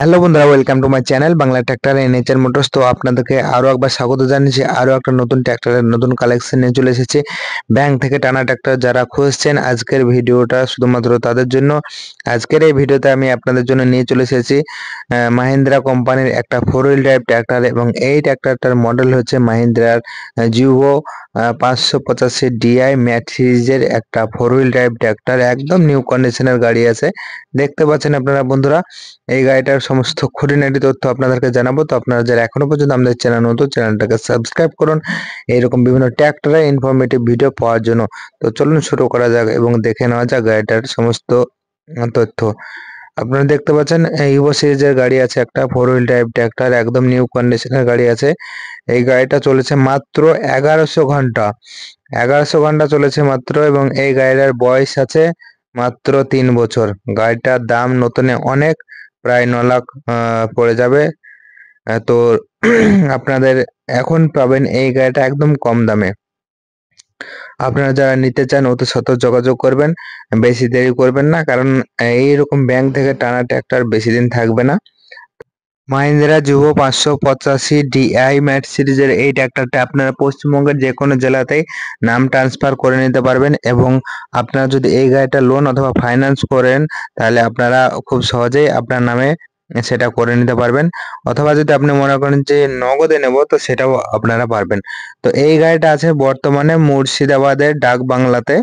Hello বন্ধুরা, welcome to my channel Bangla tractor NHR Motors. তো আপনাদেরকে আরো একবার স্বাগত জানাচ্ছি। আরো একটা নতুন ট্র্যাক্টরের নতুন কালেকশন নিয়ে চলে এসেছি। ব্যাংক থেকে টানা ট্র্যাক্টর যারা খুঁজছেন, আজকের ভিডিওটা শুধুমাত্র তাদের জন্য। আজকের এই ভিডিওতে আমি আপনাদের জন্য নিয়ে চলে এসেছি মাহিন্দ্রা কোম্পানির একটা 4 হুইল ড্রাইভ ট্র্যাক্টর, এবং এই ট্র্যাক্টরটার মডেল হচ্ছে মাহিন্দ্রার জিভো 585 ডিআই ম্যাট সিরিজের একটা 4 হুইল ড্রাইভ ট্র্যাক্টর। একদম নিউ কন্ডিশনের গাড়ি আছে, দেখতে পাচ্ছেন আপনারা বন্ধুরা। এই গাড়িটার সমস্ত খুঁটিনাটি তথ্য আপনাদেরকে জানাবো। তো আপনারা যারা এখনো পর্যন্ত আমাদের চ্যানেল নতুন, চ্যানেলটাকে সাবস্ক্রাইব করুন এইরকম বিভিন্ন ট্র্যাক্টরের ইনফরমেটিভ ভিডিও পাওয়ার জন্য। তো চলুন শুরু করা যাক এবং দেখে নেওয়া যাক গাড়িটার সমস্ত তথ্য। আপনারা দেখতে পাচ্ছেন ইভো সিরিজের গাড়ি আছে, একটা 4 হুইল ড্রাইভ ট্র্যাক্টর, একদম নিউ কন্ডিশনের গাড়ি আছে। এই গাড়িটা চলেছে মাত্র 1100 ঘন্টা। 1100 ঘন্টা চলেছে মাত্র, এবং এই গাড়িটার বয়স আছে মাত্র 3 বছর। গাড়িটার দাম নতুনে অনেক, প্রায় 9 লাখ পড়ে যাবে। তো আপনাদের এখন পাবেন এই গাড়িটা একদম কম দামে। আপনারা যারা নিতে চান অতি সত্বর যোগাযোগ করবেন, বেশি দেরি করবেন না, কারণ এইরকম ব্যাংক থেকে টানা ট্র্যাক্টর বেশি দিন থাকবে না। মাহিন্দ্রা যুভো 585 ডিআই ম্যাট সিরিজের এই ট্র্যাক্টরটা আপনারা পশ্চিমবঙ্গের যে কোনো জেলাতেই নাম ট্রান্সফার করে নিতে পারবেন, এবং আপনারা যদি এই গাড়িটা লোন অথবা ফাইন্যান্স করেন তাহলে আপনারা খুব সহজেই আপনার নামে সেটা করে নিতে পারবেন, অথবা যদি আপনি মনে করেন যে নগদে নেব তো সেটাও আপনারা পারবেন। তো এই গাড়িটা আছে বর্তমানে মুর্শিদাবাদের ডাক বাংলাতে,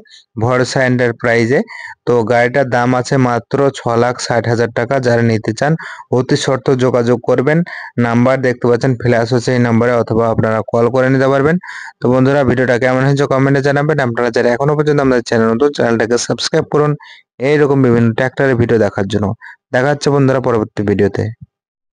ভরসা এন্টারপ্রাইজে। তো গাড়িটার দাম আছে মাত্র 6,60,000 টাকা। যারা নিতে চান অতি শর্ত যোগাযোগ করবেন। নাম্বার দেখতে পাচ্ছেন ফ্ল্যাশ হচ্ছে এই নাম্বারে, অথবা আপনারা কল করে নিতে পারবেন। তো বন্ধুরা, ভিডিওটা কেমন হয়েছে কমেন্টে জানাবেন। আপনারা যারা এখনো পর্যন্ত আমাদের চ্যানেল নতুন, চ্যানেলটাকে সাবস্ক্রাইব করুন এইরকম বিভিন্ন ট্র্যাক্টরের ভিডিও দেখার জন্য। দেখা হচ্ছে বন্ধুরা পরবর্তী ভিডিওতে।